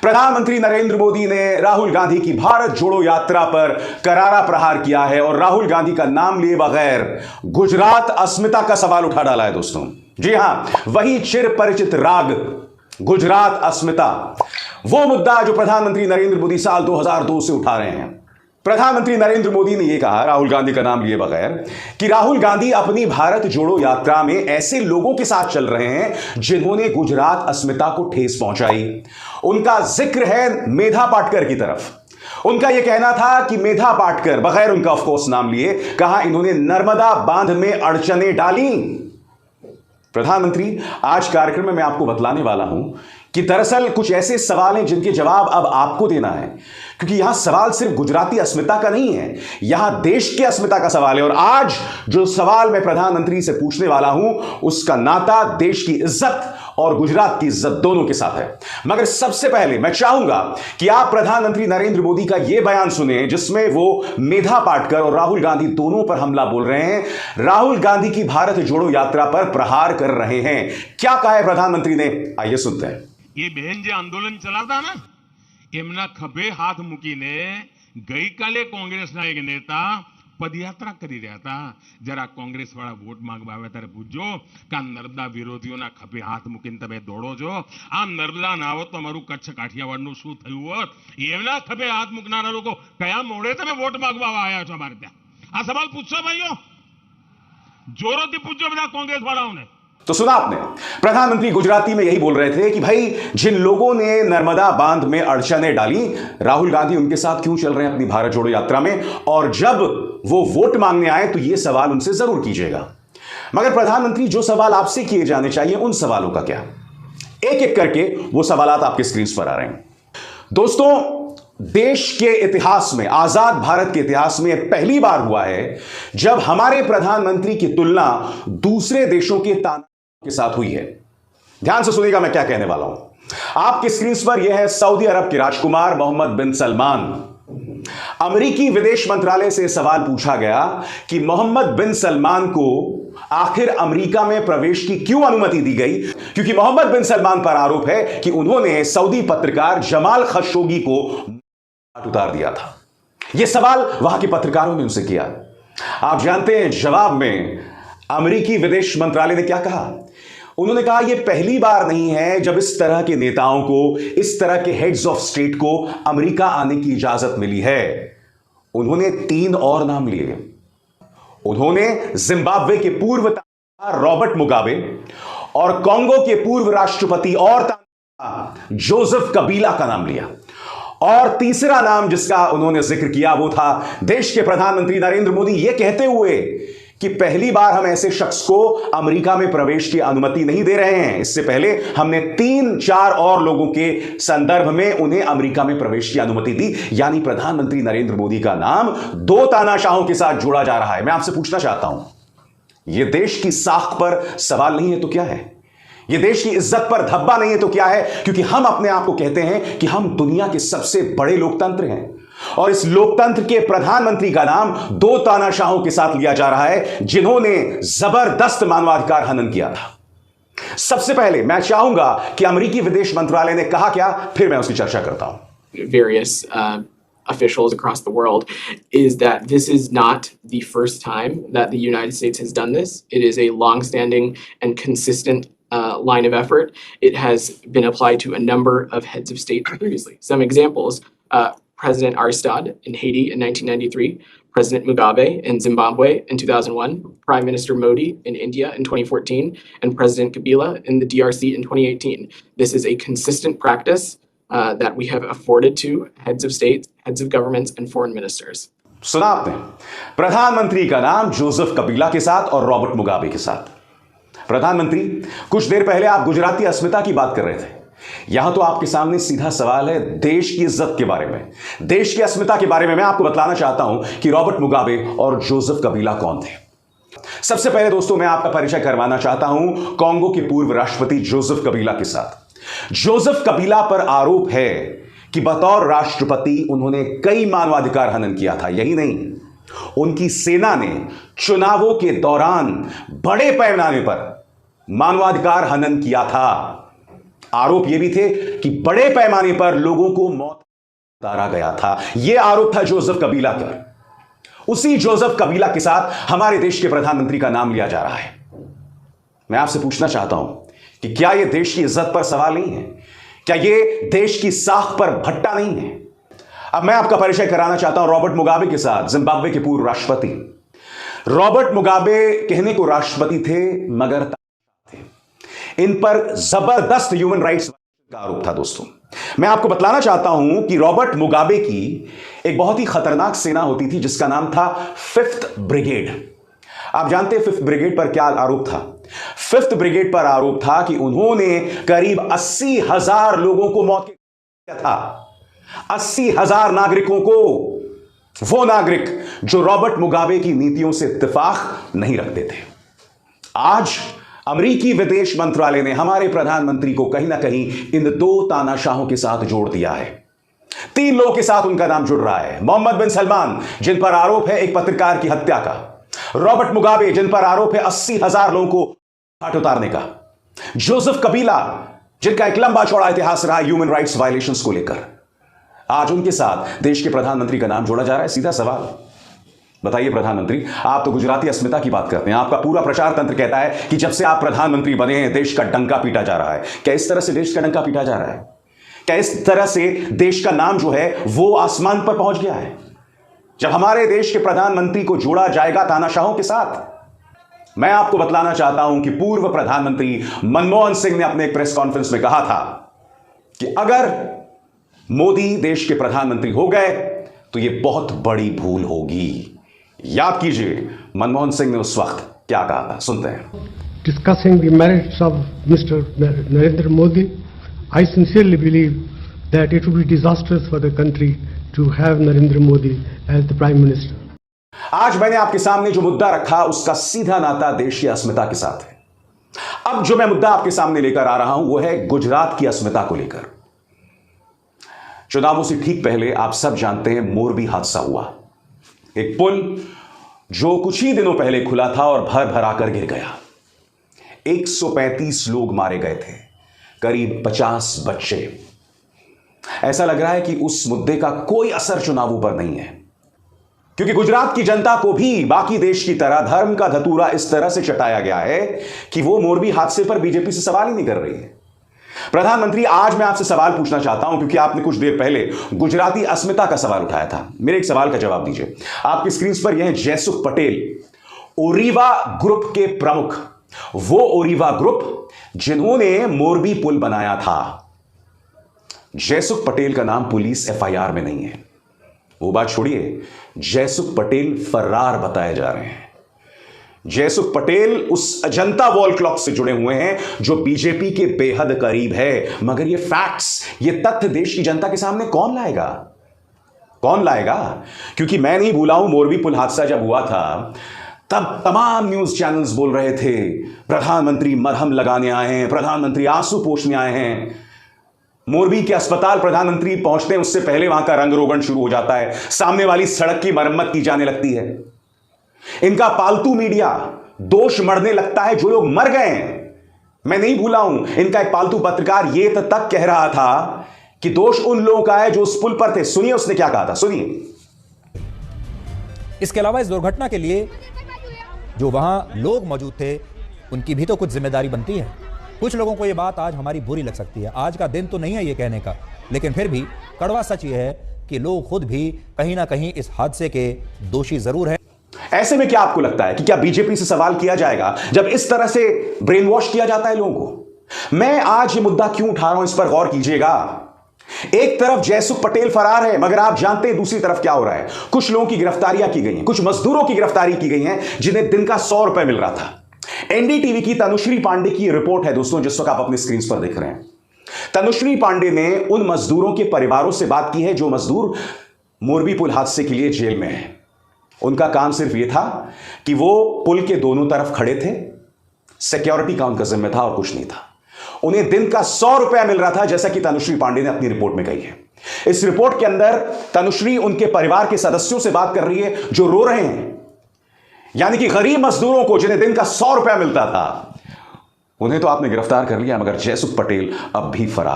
प्रधानमंत्री नरेंद्र मोदी ने राहुल गांधी की भारत जोड़ो यात्रा पर करारा प्रहार किया है और राहुल गांधी का नाम लिए बगैर गुजरात अस्मिता का सवाल उठा डाला है दोस्तों। जी हां, वही चिर परिचित राग गुजरात अस्मिता, वो मुद्दा जो प्रधानमंत्री नरेंद्र मोदी साल 2002 से उठा रहे हैं। प्रधानमंत्री नरेंद्र मोदी ने यह कहा, राहुल गांधी का नाम लिए बगैर, कि राहुल गांधी अपनी भारत जोड़ो यात्रा में ऐसे लोगों के साथ चल रहे हैं जिन्होंने गुजरात अस्मिता को ठेस पहुंचाई। उनका जिक्र है मेधा पाटकर की तरफ। उनका यह कहना था कि मेधा पाटकर, बगैर उनका ऑफकोर्स नाम लिए, कहा इन्होंने नर्मदा बांध में अड़चने डाली। प्रधानमंत्री, आज कार्यक्रम में मैं आपको बतलाने वाला हूं कि दरअसल कुछ ऐसे सवाल हैं जिनके जवाब अब आपको देना है, क्योंकि यहां सवाल सिर्फ गुजराती अस्मिता का नहीं है, यहां देश की अस्मिता का सवाल है। और आज जो सवाल मैं प्रधानमंत्री से पूछने वाला हूं उसका नाता देश की इज्जत और गुजरात की इज्जत दोनों के साथ है। मगर सबसे पहले मैं चाहूंगा कि आप प्रधानमंत्री नरेंद्र मोदी का यह बयान सुने जिसमें वो मेधा पाटकर और राहुल गांधी दोनों पर हमला बोल रहे हैं, राहुल गांधी की भारत जोड़ो यात्रा पर प्रहार कर रहे हैं। क्या कहा है प्रधानमंत्री ने, आइए सुनते हैं। ये बहन जो आंदोलन चलाता ना, एमना खभे हाथ मूकीने गई काले कांग्रेसना एक नेता पदयात्रा કરી રહ્યા હતા। જરા કોંગ્રેસ વાળા વોટ માંગવા આવે ત્યારે પૂછજો કે નર્મદા વિરોધીઓના ખભે હાથ મૂકીને તમે દોડો છો, આમ નર્મદા ના આવત તો અમારું કચ્છ કાઠિયાવાડનું શું થયું હોત? એમના ખભે હાથ મૂકનારા લોકો કયા મોડે તમે વોટ માંગવા આવ્યા છો અમારે ત્યાં? આ સવાલ પૂછશો ભાઈઓ, જોરોથી પૂછજો બધા કોંગ્રેસ વાળાઓને। तो सुना आपने, प्रधानमंत्री गुजराती में यही बोल रहे थे कि भाई जिन लोगों ने नर्मदा बांध में अड़चने डाली, राहुल गांधी उनके साथ क्यों चल रहे हैं अपनी भारत जोड़ो यात्रा में, और जब वो वोट मांगने आए तो ये सवाल उनसे जरूर कीजिएगा। मगर प्रधानमंत्री, जो सवाल आपसे किए जाने चाहिए उन सवालों का क्या? एक एक करके वो सवाल आपके स्क्रीन पर आ रहे हैं दोस्तों। देश के इतिहास में, आजाद भारत के इतिहास में पहली बार हुआ है जब हमारे प्रधानमंत्री की तुलना दूसरे देशों के के साथ हुई है। ध्यान से सुनिएगा मैं क्या कहने वाला हूं। आपके स्क्रीन पर यह है सऊदी अरब के राजकुमार मोहम्मद बिन सलमान। अमेरिकी विदेश मंत्रालय से सवाल पूछा गया कि मोहम्मद बिन सलमान को आखिर अमेरिका में प्रवेश की क्यों अनुमति दी गई, क्योंकि मोहम्मद बिन सलमान पर आरोप है कि उन्होंने सऊदी पत्रकार जमाल खशोगी को उतार दिया था। यह सवाल वहां के पत्रकारों ने उनसे किया। आप जानते हैं जवाब में अमेरिकी विदेश मंत्रालय ने क्या कहा? उन्होंने कहा यह पहली बार नहीं है जब इस तरह के नेताओं को, इस तरह के हेड्स ऑफ स्टेट को अमेरिका आने की इजाजत मिली है। उन्होंने 3 और नाम लिए। उन्होंने जिम्बाब्वे के पूर्व रॉबर्ट मुगाबे और कांगो के पूर्व राष्ट्रपति और जोसेफ कबीला का नाम लिया, और तीसरा नाम जिसका उन्होंने जिक्र किया वो था देश के प्रधानमंत्री नरेंद्र मोदी, यह कहते हुए कि पहली बार हम ऐसे शख्स को अमेरिका में प्रवेश की अनुमति नहीं दे रहे हैं। इससे पहले हमने 3-4 और लोगों के संदर्भ में उन्हें अमेरिका में प्रवेश की अनुमति दी। यानी प्रधानमंत्री नरेंद्र मोदी का नाम 2 तानाशाहों के साथ जोड़ा जा रहा है। मैं आपसे पूछना चाहता हूं, यह देश की साख पर सवाल नहीं है तो क्या है? यह देश की इज्जत पर धब्बा नहीं है तो क्या है? क्योंकि हम अपने आप को कहते हैं कि हम दुनिया के सबसे बड़े लोकतंत्र हैं, और इस लोकतंत्र के प्रधानमंत्री का नाम 2 तानाशाहों के साथ लिया जा रहा है जिन्होंने जबरदस्त मानवाधिकार हनन किया था। सबसे पहले मैं चाहूंगा कि अमेरिकी विदेश मंत्रालय ने कहा क्या, फिर मैं उसकी चर्चा करता हूं। Various officials across the world is that this is not the first time that the United States has done this. It is a long-standing and consistent line of effort. It has been applied to a number of heads of state previously. Some examples, President Arstad in Haiti in 1993, President Mugabe in Zimbabwe in 2001, Prime Minister Modi in India in 2014, and President Kabila in the DRC in 2018. This is a consistent practice that we have afforded to heads of states, heads of governments, and foreign ministers. सुना आपने, प्रधानमंत्री का नाम Joseph कबीला के साथ और Robert Mugabe के साथ। प्रधानमंत्री, कुछ देर पहले आप गुजराती अस्मिता की बात कर रहे थे। यहां तो आपके सामने सीधा सवाल है देश की इज्जत के बारे में, देश की अस्मिता के बारे में। मैं आपको बतलाना चाहता हूं कि रॉबर्ट मुगाबे और जोसेफ कबीला कौन थे। सबसे पहले दोस्तों मैं आपका परिचय करवाना चाहता हूं कांगो के पूर्व राष्ट्रपति जोसेफ कबीला के साथ। जोसेफ कबीला पर आरोप है कि बतौर राष्ट्रपति उन्होंने कई मानवाधिकार हनन किया था। यही नहीं, उनकी सेना ने चुनावों के दौरान बड़े पैमाने पर मानवाधिकार हनन किया था। आरोप यह भी थे कि बड़े पैमाने पर लोगों को मौत उतारा गया था। यह आरोप था जोसेफ कबीला का। उसी जोसेफ कबीला के साथ हमारे देश के प्रधानमंत्री का नाम लिया जा रहा है। मैं आपसे पूछना चाहता हूं कि क्या यह देश की इज्जत पर सवाल नहीं है? क्या यह देश की साख पर भट्टा नहीं है? अब मैं आपका परिचय कराना चाहता हूं रॉबर्ट मुगाबे के साथ, जिम्बाब्वे के पूर्व राष्ट्रपति। रॉबर्ट मुगाबे कहने को राष्ट्रपति थे मगर थे। इन पर जबरदस्त ह्यूमन राइट्स का आरोप था। दोस्तों, मैं आपको बतलाना चाहता हूं कि रॉबर्ट मुगाबे की एक बहुत ही खतरनाक सेना होती थी जिसका नाम था 5th ब्रिगेड। आप जानते हैं 5th ब्रिगेड पर क्या आरोप था? 5th ब्रिगेड पर आरोप था कि उन्होंने करीब 80,000 लोगों को मौत दिया था। 80,000 नागरिकों को, वो नागरिक जो रॉबर्ट मुगाबे की नीतियों से इत्तेफाक नहीं रखते थे। आज अमेरिकी विदेश मंत्रालय ने हमारे प्रधानमंत्री को कहीं ना कहीं इन दो तानाशाहों के साथ जोड़ दिया है। 3 लोगों के साथ उनका नाम जुड़ रहा है। मोहम्मद बिन सलमान, जिन पर आरोप है एक पत्रकार की हत्या का। रॉबर्ट मुगाबे, जिन पर आरोप है 80,000 लोगों को हाथ उतारने का। जोसेफ कबीला, जिनका एक लंबा चौड़ा इतिहास रहा ह्यूमन राइट्स वायलेशंस को लेकर। आज उनके साथ देश के प्रधानमंत्री का नाम जोड़ा जा रहा है। सीधा सवाल, बताइए प्रधानमंत्री, आप तो गुजराती अस्मिता की बात करते हैं। आपका पूरा प्रचार तंत्र कहता है कि जब से आप प्रधानमंत्री बने हैं देश का डंका पीटा जा रहा है। क्या इस तरह से देश का डंका पीटा जा रहा है? क्या इस तरह से देश का नाम जो है वो आसमान पर पहुंच गया है? जब हमारे देश के प्रधानमंत्री को जोड़ा जाएगा तानाशाहों के साथ। मैं आपको बतलाना चाहता हूं कि पूर्व प्रधानमंत्री मनमोहन सिंह ने अपने एक प्रेस कॉन्फ्रेंस में कहा था कि अगर मोदी देश के प्रधानमंत्री हो गए तो यह बहुत बड़ी भूल होगी। याद कीजिए मनमोहन सिंह ने उस वक्त क्या कहा था, सुनते हैं। Discussing the merits of Mr. Narendra Modi, I sincerely believe that it would be disastrous for the country to have Narendra Modi as the Prime Minister. आज मैंने आपके सामने जो मुद्दा रखा उसका सीधा नाता देश की अस्मिता के साथ है। अब जो मैं मुद्दा आपके सामने लेकर आ रहा हूं वो है गुजरात की अस्मिता को लेकर। चुनावों से ठीक पहले आप सब जानते हैं मोरबी हादसा हुआ। एक पुल जो कुछ ही दिनों पहले खुला था और भर भरा कर गिर गया। 135 लोग मारे गए थे, करीब 50 बच्चे। ऐसा लग रहा है कि उस मुद्दे का कोई असर चुनावों पर नहीं है, क्योंकि गुजरात की जनता को भी बाकी देश की तरह धर्म का धतूरा इस तरह से चटाया गया है कि वो मोरबी हादसे पर बीजेपी से सवाल ही नहीं कर रही है। प्रधानमंत्री, आज मैं आपसे सवाल पूछना चाहता हूं क्योंकि आपने कुछ देर पहले गुजराती अस्मिता का सवाल उठाया था। मेरे एक सवाल का जवाब दीजिए। आपकी स्क्रीन पर यह है जयसुख पटेल, ओरिवा ग्रुप के प्रमुख, वो ओरिवा ग्रुप जिन्होंने मोरबी पुल बनाया था। जयसुख पटेल का नाम पुलिस एफआईआर में नहीं है। वो बात छोड़िए, जयसुख पटेल फरार बताए जा रहे हैं। जयसुख पटेल उस अजंता वॉल क्लॉक से जुड़े हुए हैं जो बीजेपी के बेहद करीब है। मगर ये फैक्ट्स, ये तथ्य देश की जनता के सामने कौन लाएगा? कौन लाएगा? क्योंकि मैं नहीं भूला हूं, मोरबी पुल हादसा जब हुआ था तब तमाम न्यूज चैनल्स बोल रहे थे प्रधानमंत्री मरहम लगाने आए हैं, प्रधानमंत्री आंसू पोंछने आए हैं। मोरबी के अस्पताल प्रधानमंत्री पहुंचते हैं उससे पहले वहां का रंग रोगन शुरू हो जाता है, सामने वाली सड़क की मरम्मत की जाने लगती है। इनका पालतू मीडिया दोष मढ़ने लगता है जो लोग मर गए हैं। मैं नहीं भूला हूं, इनका एक पालतू पत्रकार ये तक कह रहा था कि दोष उन लोगों का है जो उस पुल पर थे। सुनिए उसने क्या कहा था, सुनिए। इसके अलावा इस दुर्घटना के लिए जो वहां लोग मौजूद थे उनकी भी तो कुछ जिम्मेदारी बनती है। कुछ लोगों को यह बात आज हमारी बुरी लग सकती है, आज का दिन तो नहीं है ये कहने का, लेकिन फिर भी कड़वा सच ये है कि लोग खुद भी कहीं ना कहीं इस हादसे के दोषी जरूर हैं। ऐसे में क्या आपको लगता है कि क्या बीजेपी से सवाल किया जाएगा जब इस तरह से ब्रेन वॉश किया जाता है लोगों को? मैं आज ये मुद्दा क्यों उठा रहा हूं, इस पर गौर कीजिएगा। एक तरफ जयसुख पटेल फरार है, मगर आप जानते हैं दूसरी तरफ क्या हो रहा है। कुछ लोगों की गिरफ्तारियां की गई हैं, कुछ मजदूरों की गिरफ्तारी की गई हैं जिन्हें दिन का 100 रुपए मिल रहा था। एनडीटीवी की तनुश्री पांडे की रिपोर्ट है दोस्तों, जिस वक्त आप अपनी स्क्रीन पर देख रहे हैं। तनुश्री पांडे ने उन मजदूरों के परिवारों से बात की है जो मजदूर मोरबी पुल हादसे के लिए जेल में हैं। उनका काम सिर्फ यह था कि वो पुल के दोनों तरफ खड़े थे, सिक्योरिटी का उनका जिम्मे था और कुछ नहीं था। उन्हें दिन का 100 रुपया मिल रहा था, जैसा कि तनुश्री पांडे ने अपनी रिपोर्ट में कही है। इस रिपोर्ट के अंदर तनुश्री उनके परिवार के सदस्यों से बात कर रही है जो रो रहे हैं, यानी कि गरीब मजदूरों को जिन्हें दिन का 100 रुपया मिलता था, उन्हें तो आपने गिरफ्तार कर लिया, मगर जयसुख पटेल अब भी फरार